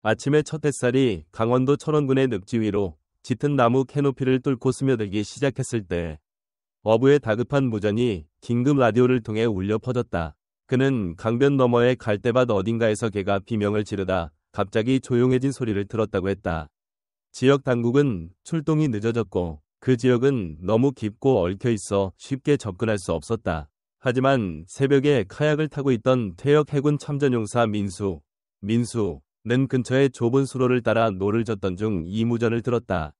아침에 첫 햇살이 강원도 철원군의 늪지 위로 짙은 나무 캐노피를 뚫고 스며들기 시작했을 때 어부의 다급한 무전이 긴급 라디오를 통해 울려 퍼졌다. 그는 강변 너머의 갈대밭 어딘가에서 개가 비명을 지르다 갑자기 조용해진 소리를 들었다고 했다. 지역 당국은 출동이 늦어졌고 그 지역은 너무 깊고 얽혀 있어 쉽게 접근할 수 없었다. 하지만 새벽에 카약을 타고 있던 퇴역 해군 참전용사 민수는 근처의 좁은 수로를 따라 노를 젓던 중 이 무전을 들었다.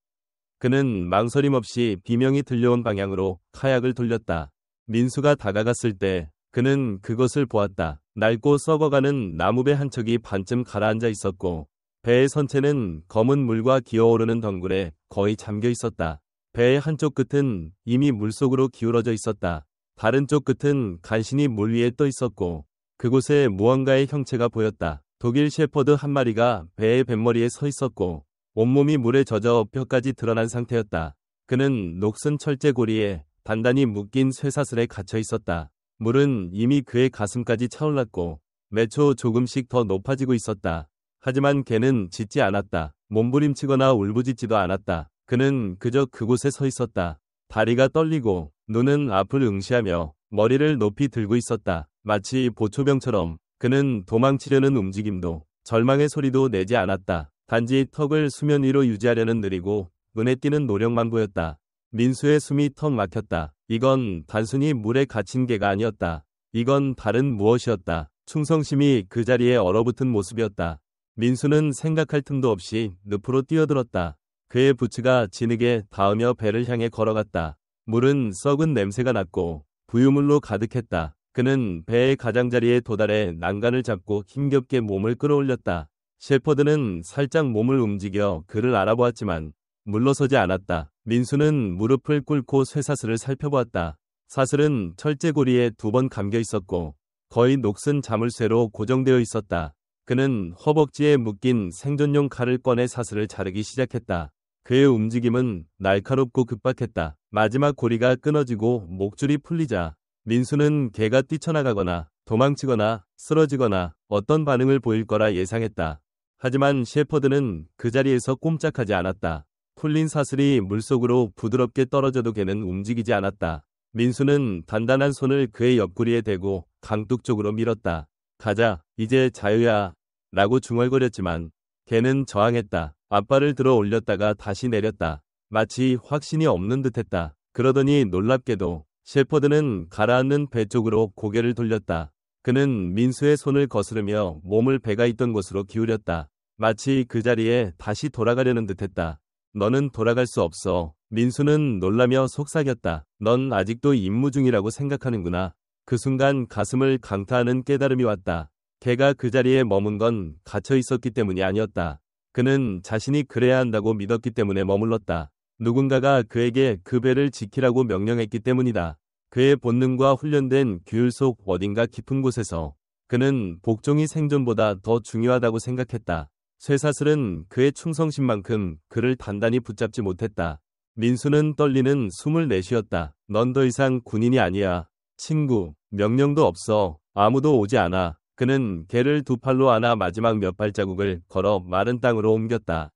그는 망설임 없이 비명이 들려온 방향으로 카약을 돌렸다. 민수가 다가갔을 때 그는 그것을 보았다. 낡고 썩어가는 나무배 한 척이 반쯤 가라앉아 있었고 배의 선체는 검은 물과 기어오르는 덩굴에 거의 잠겨 있었다. 배의 한쪽 끝은 이미 물속으로 기울어져 있었다. 다른 쪽 끝은 간신히 물 위에 떠 있었고 그곳에 무언가의 형체가 보였다. 독일 셰퍼드 한 마리가 배의 뱃머리에 서 있었고 온몸이 물에 젖어 뼈까지 드러난 상태였다. 그는 녹슨 철제 고리에 단단히 묶인 쇠사슬에 갇혀 있었다. 물은 이미 그의 가슴까지 차올랐고 매초 조금씩 더 높아지고 있었다. 하지만 개는 짖지 않았다. 몸부림치거나 울부짖지도 않았다. 그는 그저 그곳에 서 있었다. 다리가 떨리고 눈은 앞을 응시하며 머리를 높이 들고 있었다. 마치 보초병처럼 그는 도망치려는 움직임도 절망의 소리도 내지 않았다. 단지 턱을 수면 위로 유지하려는 느리고 눈에 띄는 노력만 보였다. 민수의 숨이 턱 막혔다. 이건 단순히 물에 갇힌 개가 아니었다. 이건 다른 무엇이었다. 충성심이 그 자리에 얼어붙은 모습이었다. 민수는 생각할 틈도 없이 늪으로 뛰어들었다. 그의 부츠가 진흙에 닿으며 배를 향해 걸어갔다. 물은 썩은 냄새가 났고 부유물로 가득했다. 그는 배의 가장자리에 도달해 난간을 잡고 힘겹게 몸을 끌어올렸다. 셰퍼드는 살짝 몸을 움직여 그를 알아보았지만 물러서지 않았다. 민수는 무릎을 꿇고 쇠사슬을 살펴보았다. 사슬은 철제고리에 2번 감겨 있었고 거의 녹슨 자물쇠로 고정되어 있었다. 그는 허벅지에 묶인 생존용 칼을 꺼내 사슬을 자르기 시작했다. 그의 움직임은 날카롭고 급박했다. 마지막 고리가 끊어지고 목줄이 풀리자 민수는 개가 뛰쳐나가거나 도망치거나 쓰러지거나 어떤 반응을 보일 거라 예상했다. 하지만 셰퍼드는 그 자리에서 꼼짝하지 않았다. 풀린 사슬이 물속으로 부드럽게 떨어져도 개는 움직이지 않았다. 민수는 단단한 손을 그의 옆구리에 대고 강둑 쪽으로 밀었다. 가자, 이제 자유야 라고 중얼거렸지만 개는 저항했다. 앞발을 들어 올렸다가 다시 내렸다. 마치 확신이 없는 듯했다. 그러더니 놀랍게도 셰퍼드는 가라앉는 배 쪽으로 고개를 돌렸다. 그는 민수의 손을 거스르며 몸을 배가 있던 곳으로 기울였다. 마치 그 자리에 다시 돌아가려는 듯했다. 너는 돌아갈 수 없어. 민수는 놀라며 속삭였다. 넌 아직도 임무 중이라고 생각하는구나. 그 순간 가슴을 강타하는 깨달음이 왔다. 개가 그 자리에 머문 건 갇혀 있었기 때문이 아니었다. 그는 자신이 그래야 한다고 믿었기 때문에 머물렀다. 누군가가 그에게 그 배를 지키라고 명령했기 때문이다. 그의 본능과 훈련된 규율 속 어딘가 깊은 곳에서 그는 복종이 생존보다 더 중요하다고 생각했다. 쇠사슬은 그의 충성심만큼 그를 단단히 붙잡지 못했다. 민수는 떨리는 숨을 내쉬었다. 넌 더 이상 군인이 아니야. 친구, 명령도 없어. 아무도 오지 않아. 그는 개를 2팔로 안아 마지막 몇 발자국을 걸어 마른 땅으로 옮겼다.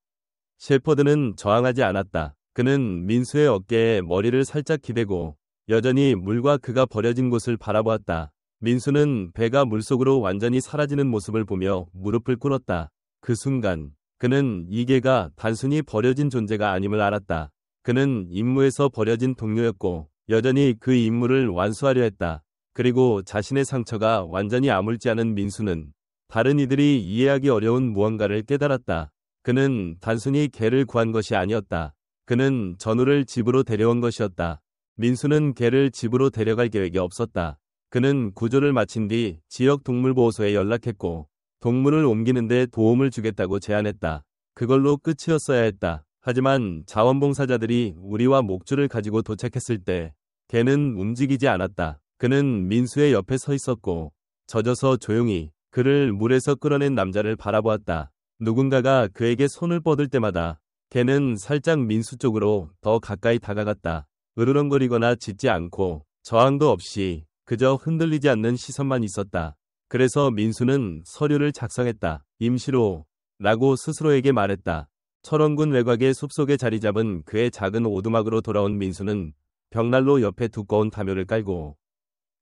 셰퍼드는 저항하지 않았다. 그는 민수의 어깨에 머리를 살짝 기대고 여전히 물과 그가 버려진 곳을 바라보았다. 민수는 배가 물속으로 완전히 사라지는 모습을 보며 무릎을 꿇었다. 그 순간 그는 이 개가 단순히 버려진 존재가 아님을 알았다. 그는 임무에서 버려진 동료였고 여전히 그 임무를 완수하려 했다. 그리고 자신의 상처가 완전히 아물지 않은 민수는 다른 이들이 이해하기 어려운 무언가를 깨달았다. 그는 단순히 개를 구한 것이 아니었다. 그는 전우를 집으로 데려온 것이었다. 민수는 개를 집으로 데려갈 계획이 없었다. 그는 구조를 마친 뒤 지역 동물보호소에 연락했고 동물을 옮기는데 도움을 주겠다고 제안했다. 그걸로 끝이었어야 했다. 하지만 자원봉사자들이 우리와 목줄을 가지고 도착했을 때 개는 움직이지 않았다. 그는 민수의 옆에 서 있었고 젖어서 조용히 그를 물에서 끌어낸 남자를 바라보았다. 누군가가 그에게 손을 뻗을 때마다 개는 살짝 민수 쪽으로 더 가까이 다가갔다. 으르렁거리거나 짖지 않고 저항도 없이 그저 흔들리지 않는 시선만 있었다. 그래서 민수는 서류를 작성했다. 임시로 라고 스스로에게 말했다. 철원군 외곽의 숲속에 자리 잡은 그의 작은 오두막으로 돌아온 민수는 벽난로 옆에 두꺼운 담요를 깔고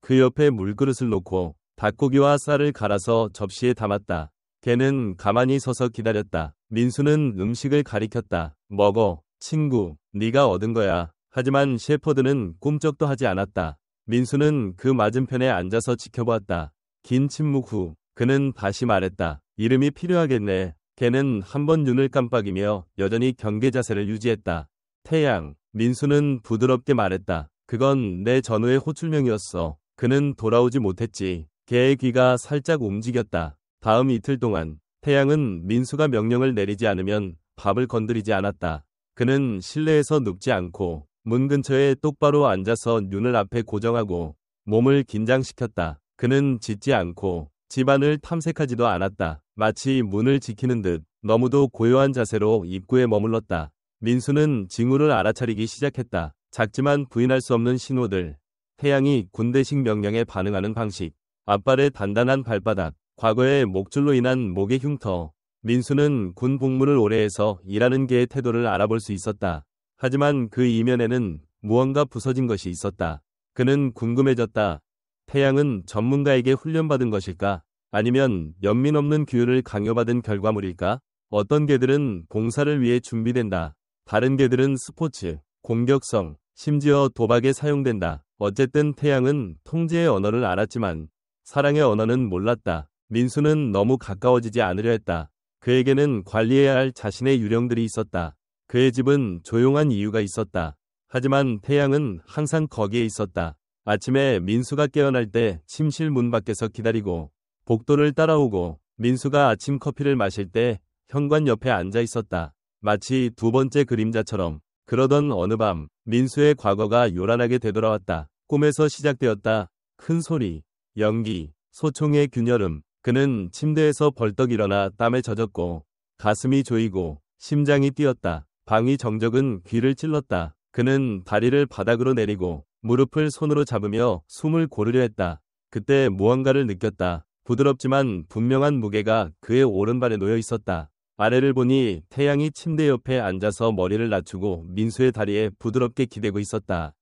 그 옆에 물그릇을 놓고 닭고기와 쌀을 갈아서 접시에 담았다. 걔는 가만히 서서 기다렸다. 민수는 음식을 가리켰다. 먹어, 친구. 네가 얻은 거야. 하지만 셰퍼드는 꿈쩍도 하지 않았다. 민수는 그 맞은편에 앉아서 지켜보았다. 긴 침묵 후 그는 다시 말했다. 이름이 필요하겠네. 걔는 한 번 눈을 깜빡이며 여전히 경계 자세를 유지했다. 태양. 민수는 부드럽게 말했다. 그건 내 전우의 호출명이었어. 그는 돌아오지 못했지. 걔의 귀가 살짝 움직였다. 다음 이틀 동안 태양은 민수가 명령을 내리지 않으면 밥을 건드리지 않았다. 그는 실내에서 눕지 않고 문 근처에 똑바로 앉아서 눈을 앞에 고정하고 몸을 긴장시켰다. 그는 짖지 않고 집안을 탐색하지도 않았다. 마치 문을 지키는 듯 너무도 고요한 자세로 입구에 머물렀다. 민수는 징후를 알아차리기 시작했다. 작지만 부인할 수 없는 신호들. 태양이 군대식 명령에 반응하는 방식. 앞발의 단단한 발바닥. 과거의 목줄로 인한 목의 흉터. 민수는 군 복무를 오래 해서 일하는 개의 태도를 알아볼 수 있었다. 하지만 그 이면에는 무언가 부서진 것이 있었다. 그는 궁금해졌다. 태양은 전문가에게 훈련받은 것일까? 아니면 연민 없는 규율을 강요받은 결과물일까? 어떤 개들은 봉사를 위해 준비된다. 다른 개들은 스포츠, 공격성, 심지어 도박에 사용된다. 어쨌든 태양은 통제의 언어를 알았지만 사랑의 언어는 몰랐다. 민수는 너무 가까워지지 않으려 했다. 그에게는 관리해야 할 자신의 유령들이 있었다. 그의 집은 조용한 이유가 있었다. 하지만 태양은 항상 거기에 있었다. 아침에 민수가 깨어날 때 침실 문 밖에서 기다리고 복도를 따라오고 민수가 아침 커피를 마실 때 현관 옆에 앉아 있었다. 마치 두 번째 그림자처럼. 그러던 어느 밤 민수의 과거가 요란하게 되돌아왔다. 꿈에서 시작되었다. 큰 소리, 연기, 소총의 균열음. 그는 침대에서 벌떡 일어나 땀에 젖었고 가슴이 조이고 심장이 뛰었다. 방위 정적은 귀를 찔렀다. 그는 다리를 바닥으로 내리고 무릎을 손으로 잡으며 숨을 고르려 했다. 그때 무언가를 느꼈다. 부드럽지만 분명한 무게가 그의 오른발에 놓여 있었다. 아래를 보니 태양이 침대 옆에 앉아서 머리를 낮추고 민수의 다리에 부드럽게 기대고 있었다.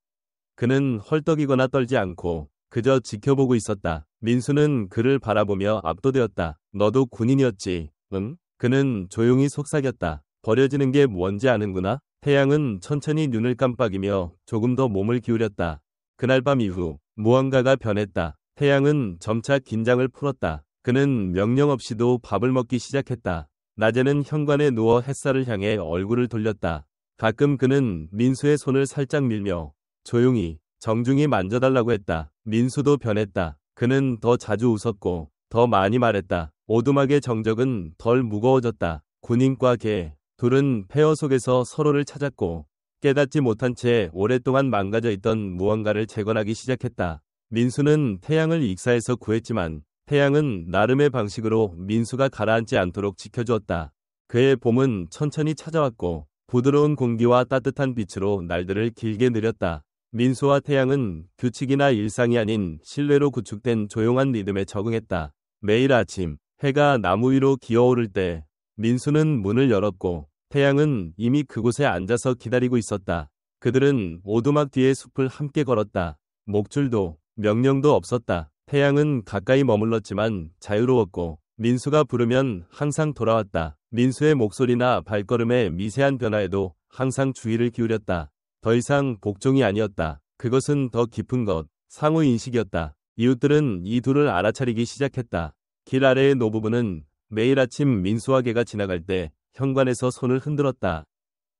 그는 헐떡이거나 떨지 않고 그저 지켜보고 있었다. 민수는 그를 바라보며 압도되었다. 너도 군인이었지, 응? 그는 조용히 속삭였다. 버려지는 게 뭔지 아는구나. 태양은 천천히 눈을 깜빡이며 조금 더 몸을 기울였다. 그날 밤 이후 무언가가 변했다. 태양은 점차 긴장을 풀었다. 그는 명령 없이도 밥을 먹기 시작했다. 낮에는 현관에 누워 햇살을 향해 얼굴을 돌렸다. 가끔 그는 민수의 손을 살짝 밀며 조용히, 정중히 만져달라고 했다. 민수도 변했다. 그는 더 자주 웃었고 더 많이 말했다. 오두막의 정적은 덜 무거워졌다. 군인과 개, 둘은 폐허 속에서 서로를 찾았고 깨닫지 못한 채 오랫동안 망가져 있던 무언가를 재건하기 시작했다. 민수는 태양을 익사해서 구했지만 태양은 나름의 방식으로 민수가 가라앉지 않도록 지켜주었다. 그의 봄은 천천히 찾아왔고 부드러운 공기와 따뜻한 빛으로 날들을 길게 느렸다. 민수와 태양은 규칙이나 일상이 아닌 신뢰로 구축된 조용한 리듬에 적응했다. 매일 아침 해가 나무 위로 기어오를 때 민수는 문을 열었고 태양은 이미 그곳에 앉아서 기다리고 있었다. 그들은 오두막 뒤의 숲을 함께 걸었다. 목줄도 명령도 없었다. 태양은 가까이 머물렀지만 자유로웠고 민수가 부르면 항상 돌아왔다. 민수의 목소리나 발걸음의 미세한 변화에도 항상 주의를 기울였다. 더 이상 복종이 아니었다. 그것은 더 깊은 것, 상호인식이었다. 이웃들은 이 둘을 알아차리기 시작했다. 길 아래의 노부부는 매일 아침 민수와 개가 지나갈 때 현관에서 손을 흔들었다.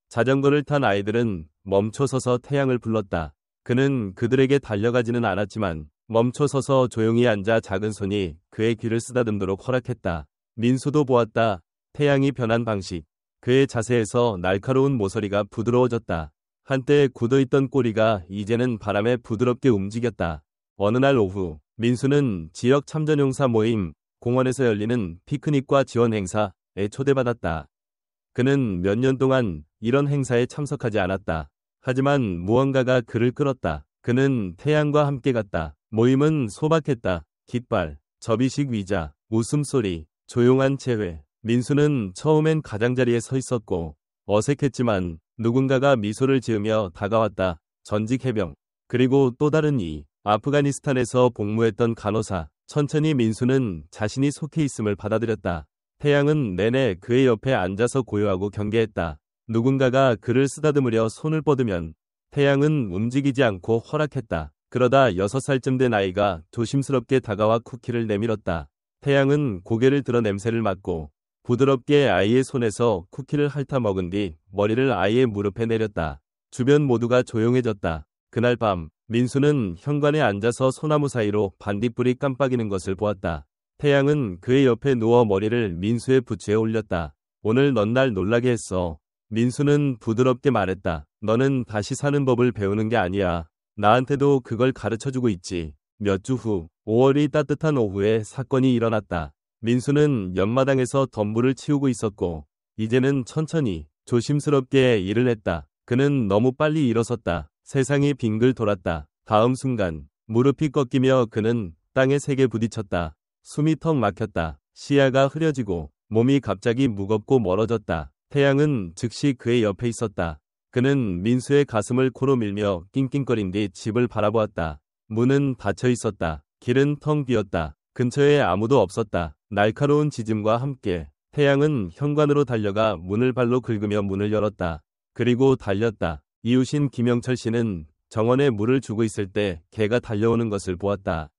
자전거를 탄 아이들은 멈춰서서 태양을 불렀다. 그는 그들에게 달려가지는 않았지만 멈춰서서 조용히 앉아 작은 손이 그의 귀를 쓰다듬도록 허락했다. 민수도 보았다. 태양이 변한 방식. 그의 자세에서 날카로운 모서리가 부드러워졌다. 한때 굳어있던 꼬리가 이제는 바람에 부드럽게 움직였다. 어느 날 오후 민수는 지역 참전용사 모임, 공원에서 열리는 피크닉과 지원 행사에 초대받았다. 그는 몇 년 동안 이런 행사에 참석하지 않았다. 하지만 무언가가 그를 끌었다. 그는 태양과 함께 갔다. 모임은 소박했다. 깃발, 접이식 의자, 웃음소리, 조용한 체회. 민수는 처음엔 가장자리에 서 있었고 어색했지만 누군가가 미소를 지으며 다가왔다. 전직 해병. 그리고 또 다른 아프가니스탄에서 복무했던 간호사. 천천히 민수는 자신이 속해 있음을 받아들였다. 태양은 내내 그의 옆에 앉아서 고요하고 경계했다. 누군가가 그를 쓰다듬으려 손을 뻗으면 태양은 움직이지 않고 허락했다. 그러다 6살쯤 된 아이가 조심스럽게 다가와 쿠키를 내밀었다. 태양은 고개를 들어 냄새를 맡고 부드럽게 아이의 손에서 쿠키를 핥아 먹은 뒤 머리를 아이의 무릎에 내렸다. 주변 모두가 조용해졌다. 그날 밤 민수는 현관에 앉아서 소나무 사이로 반딧불이 깜빡이는 것을 보았다. 태양은 그의 옆에 누워 머리를 민수의 부츠에 올렸다. 오늘 넌 날 놀라게 했어. 민수는 부드럽게 말했다. 너는 다시 사는 법을 배우는 게 아니야. 나한테도 그걸 가르쳐주고 있지. 몇 주 후 5월이 따뜻한 오후에 사건이 일어났다. 민수는 옆마당에서 덤불을 치우고 있었고 이제는 천천히 조심스럽게 일을 했다. 그는 너무 빨리 일어섰다. 세상이 빙글 돌았다. 다음 순간 무릎이 꺾이며 그는 땅에 세게 부딪혔다. 숨이 턱 막혔다. 시야가 흐려지고 몸이 갑자기 무겁고 멀어졌다. 태양은 즉시 그의 옆에 있었다. 그는 민수의 가슴을 코로 밀며 낑낑거린 뒤 집을 바라보았다. 문은 닫혀 있었다. 길은 텅 비었다. 근처에 아무도 없었다. 날카로운 짖음과 함께 태양은 현관으로 달려가 문을 발로 긁으며 문을 열었다. 그리고 달렸다. 이웃인 김영철 씨는 정원에 물을 주고 있을 때 개가 달려오는 것을 보았다.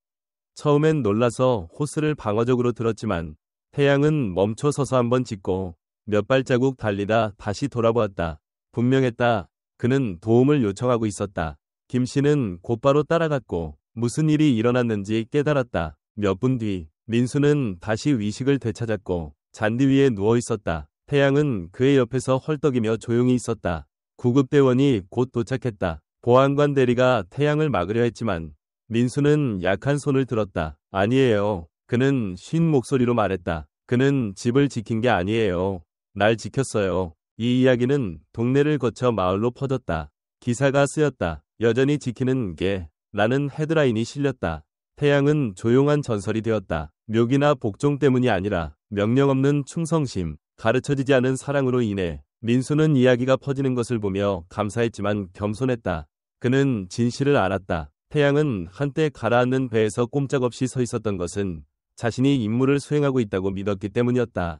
처음엔 놀라서 호스를 방어적으로 들었지만 태양은 멈춰 서서 한번 짖고 몇 발자국 달리다 다시 돌아보았다. 분명했다. 그는 도움을 요청하고 있었다. 김 씨는 곧바로 따라갔고 무슨 일이 일어났는지 깨달았다. 몇 분 뒤 민수는 다시 의식을 되찾았고 잔디 위에 누워 있었다. 태양은 그의 옆에서 헐떡이며 조용히 있었다. 구급대원이 곧 도착했다. 보안관 대리가 태양을 막으려 했지만 민수는 약한 손을 들었다. 아니에요. 그는 쉰 목소리로 말했다. 그는 집을 지킨 게 아니에요. 날 지켰어요. 이 이야기는 동네를 거쳐 마을로 퍼졌다. 기사가 쓰였다. 여전히 지키는 게 라는 헤드라인이 실렸다. 태양은 조용한 전설이 되었다. 묘기나 복종 때문이 아니라 명령 없는 충성심, 가르쳐지지 않은 사랑으로 인해 민수는 이야기가 퍼지는 것을 보며 감사했지만 겸손했다. 그는 진실을 알았다. 태양은 한때 가라앉는 배에서 꼼짝없이 서 있었던 것은 자신이 임무를 수행하고 있다고 믿었기 때문이었다.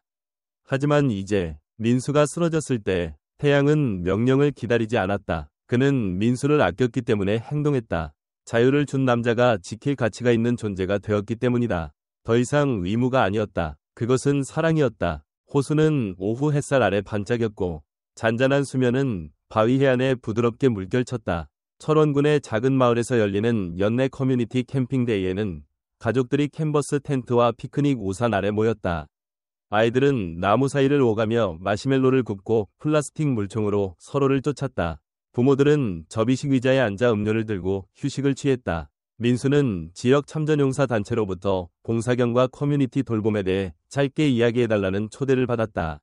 하지만 이제 민수가 쓰러졌을 때 태양은 명령을 기다리지 않았다. 그는 민수를 아꼈기 때문에 행동했다. 자유를 준 남자가 지킬 가치가 있는 존재가 되었기 때문이다. 더 이상 의무가 아니었다. 그것은 사랑이었다. 호수는 오후 햇살 아래 반짝였고 잔잔한 수면은 바위 해안에 부드럽게 물결쳤다. 철원군의 작은 마을에서 열리는 연내 커뮤니티 캠핑데이에는 가족들이 캔버스 텐트와 피크닉 우산 아래 모였다. 아이들은 나무 사이를 오가며 마시멜로를 굽고 플라스틱 물총으로 서로를 쫓았다. 부모들은 접이식 의자에 앉아 음료를 들고 휴식을 취했다. 민수는 지역 참전용사 단체로부터 봉사견과 커뮤니티 돌봄에 대해 짧게 이야기해달라는 초대를 받았다.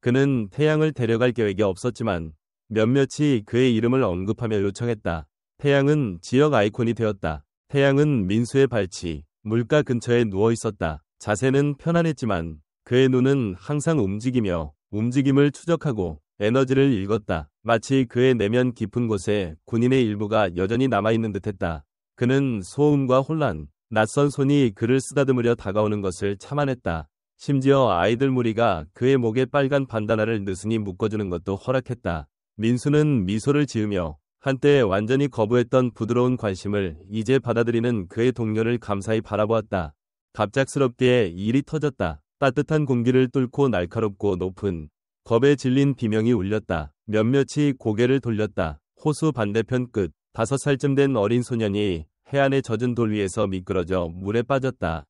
그는 태양을 데려갈 계획이 없었지만 몇몇이 그의 이름을 언급하며 요청했다. 태양은 지역 아이콘이 되었다. 태양은 민수의 발치, 물가 근처에 누워 있었다. 자세는 편안했지만 그의 눈은 항상 움직이며 움직임을 추적하고 에너지를 읽었다. 마치 그의 내면 깊은 곳에 군인의 일부가 여전히 남아있는 듯했다. 그는 소음과 혼란, 낯선 손이 그를 쓰다듬으려 다가오는 것을 참아냈다. 심지어 아이들 무리가 그의 목에 빨간 반다나를 느슨히 묶어주는 것도 허락했다. 민수는 미소를 지으며 한때 완전히 거부했던 부드러운 관심을 이제 받아들이는 그의 동료를 감사히 바라보았다. 갑작스럽게 일이 터졌다. 따뜻한 공기를 뚫고 날카롭고 높은 겁에 질린 비명이 울렸다. 몇몇이 고개를 돌렸다. 호수 반대편 끝 5살쯤 된 어린 소년이 해안의 젖은 돌 위에서 미끄러져 물에 빠졌다.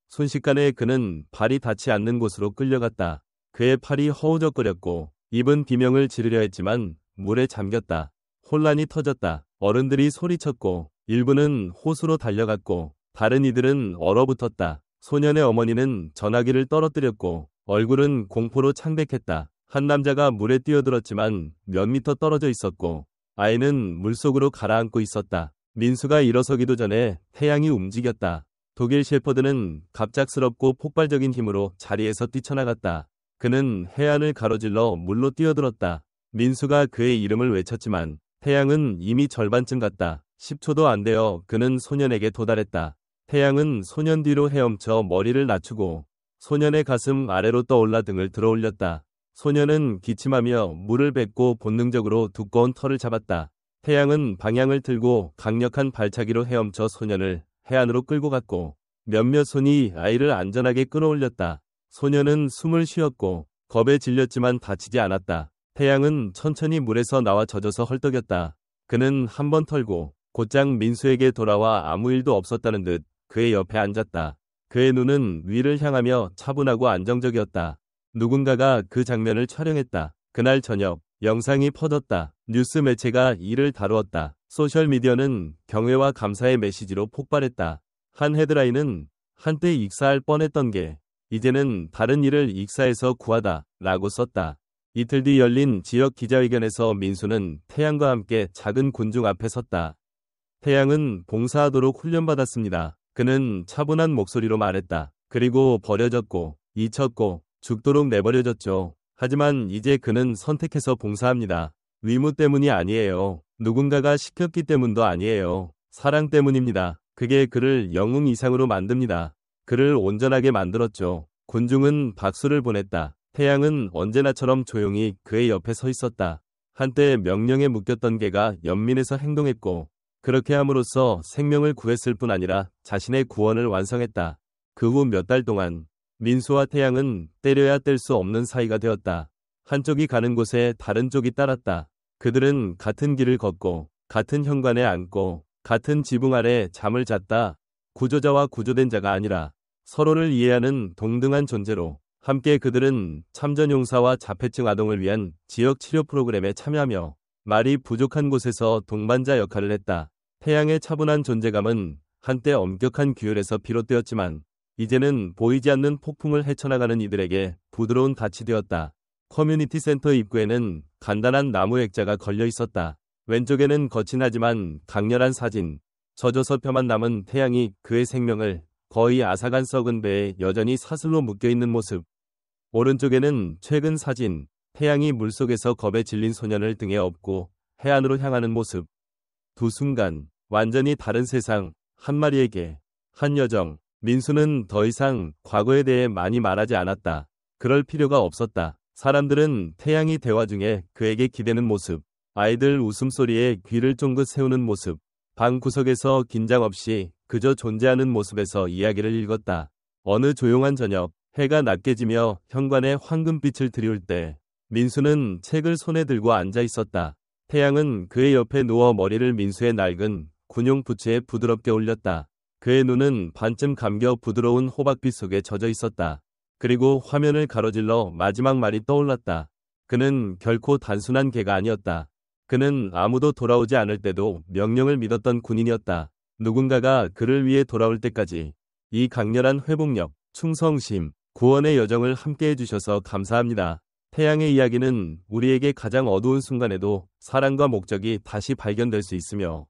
순식간에 그는 발이 닿지 않는 곳으로 끌려갔다. 그의 팔이 허우적거렸고 입은 비명을 지르려 했지만 물에 잠겼다. 혼란이 터졌다. 어른들이 소리쳤고 일부는 호수로 달려갔고 다른 이들은 얼어붙었다. 소년의 어머니는 전화기를 떨어뜨렸고 얼굴은 공포로 창백했다. 한 남자가 물에 뛰어들었지만 몇 미터 떨어져 있었고 아이는 물속으로 가라앉고 있었다. 민수가 일어서기도 전에 태양이 움직였다. 독일 셰퍼드는 갑작스럽고 폭발적인 힘으로 자리에서 뛰쳐나갔다. 그는 해안을 가로질러 물로 뛰어들었다. 민수가 그의 이름을 외쳤지만 태양은 이미 절반쯤 갔다. 10초도 안 되어 그는 소년에게 도달했다. 태양은 소년 뒤로 헤엄쳐 머리를 낮추고 소년의 가슴 아래로 떠올라 등을 들어올렸다. 소년은 기침하며 물을 뱉고 본능적으로 두꺼운 털을 잡았다. 태양은 방향을 틀고 강력한 발차기로 헤엄쳐 소년을 해안으로 끌고 갔고 몇몇 손이 아이를 안전하게 끌어올렸다. 소년은 숨을 쉬었고 겁에 질렸지만 다치지 않았다. 태양은 천천히 물에서 나와 젖어서 헐떡였다. 그는 한 번 털고 곧장 민수에게 돌아와 아무 일도 없었다는 듯 그의 옆에 앉았다. 그의 눈은 위를 향하며 차분하고 안정적이었다. 누군가가 그 장면을 촬영했다. 그날 저녁 영상이 퍼졌다. 뉴스 매체가 이를 다루었다. 소셜미디어는 경외와 감사의 메시지로 폭발했다. 한 헤드라인은 한때 익사할 뻔했던 게 이제는 다른 일을 익사해서 구하다 라고 썼다. 이틀 뒤 열린 지역 기자회견에서 민수는 태양과 함께 작은 군중 앞에 섰다. 태양은 봉사하도록 훈련받았습니다. 그는 차분한 목소리로 말했다. 그리고 버려졌고 잊혔고 죽도록 내버려졌죠. 하지만 이제 그는 선택해서 봉사합니다. 의무 때문이 아니에요. 누군가가 시켰기 때문도 아니에요. 사랑 때문입니다. 그게 그를 영웅 이상으로 만듭니다. 그를 온전하게 만들었죠. 군중은 박수를 보냈다. 태양은 언제나처럼 조용히 그의 옆에 서 있었다. 한때 명령에 묶였던 개가 연민해서 행동했고 그렇게 함으로써 생명을 구했을 뿐 아니라 자신의 구원을 완성했다. 그 후 몇 달 동안 민수와 태양은 때려야 뗄 수 없는 사이가 되었다. 한쪽이 가는 곳에 다른 쪽이 따랐다. 그들은 같은 길을 걷고 같은 현관에 앉고 같은 지붕 아래 잠을 잤다. 구조자와 구조된 자가 아니라 서로를 이해하는 동등한 존재로 함께 그들은 참전용사와 자폐증 아동을 위한 지역 치료 프로그램에 참여하며 말이 부족한 곳에서 동반자 역할을 했다. 태양의 차분한 존재감은 한때 엄격한 규율에서 비롯되었지만 이제는 보이지 않는 폭풍을 헤쳐나가는 이들에게 부드러운 닻이 되었다. 커뮤니티 센터 입구에는 간단한 나무 액자가 걸려 있었다. 왼쪽에는 거친하지만 강렬한 사진, 젖어서 펴만 남은 태양이 그의 생명을 거의 앗아간 썩은 배에 여전히 사슬로 묶여있는 모습. 오른쪽에는 최근 사진, 태양이 물속에서 겁에 질린 소년을 등에 업고 해안으로 향하는 모습. 두 순간, 완전히 다른 세상, 한 마리의 개, 한 여정. 민수는 더 이상 과거에 대해 많이 말하지 않았다. 그럴 필요가 없었다. 사람들은 태양이 대화 중에 그에게 기대는 모습, 아이들 웃음소리에 귀를 쫑긋 세우는 모습, 방 구석에서 긴장 없이 그저 존재하는 모습에서 이야기를 읽었다. 어느 조용한 저녁, 해가 낮게 지며 현관에 황금빛을 드리울 때 민수는 책을 손에 들고 앉아 있었다. 태양은 그의 옆에 누워 머리를 민수의 낡은 군용 부츠에 부드럽게 올렸다. 그의 눈은 반쯤 감겨 부드러운 호박빛 속에 젖어 있었다. 그리고 화면을 가로질러 마지막 말이 떠올랐다. 그는 결코 단순한 개가 아니었다. 그는 아무도 돌아오지 않을 때도 명령을 믿었던 군인이었다. 누군가가 그를 위해 돌아올 때까지 이 강렬한 회복력, 충성심, 구원의 여정을 함께 해주셔서 감사합니다. 태양의 이야기는 우리에게 가장 어두운 순간에도 사랑과 목적이 다시 발견될 수 있으며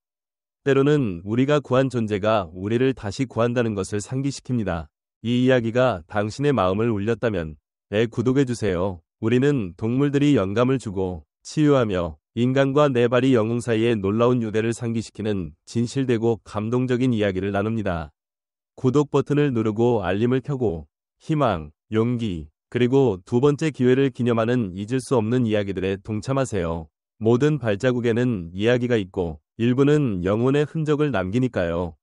때로는 우리가 구한 존재가 우리를 다시 구한다는 것을 상기시킵니다. 이 이야기가 당신의 마음을 울렸다면 구독해주세요. 우리는 동물들이 영감을 주고 치유하며 인간과 네 발이 영웅 사이의 놀라운 유대를 상기시키는 진실되고 감동적인 이야기를 나눕니다. 구독 버튼을 누르고 알림을 켜고 희망, 용기, 그리고 두 번째 기회를 기념하는 잊을 수 없는 이야기들에 동참하세요. 모든 발자국에는 이야기가 있고 일부는 영혼의 흔적을 남기니까요.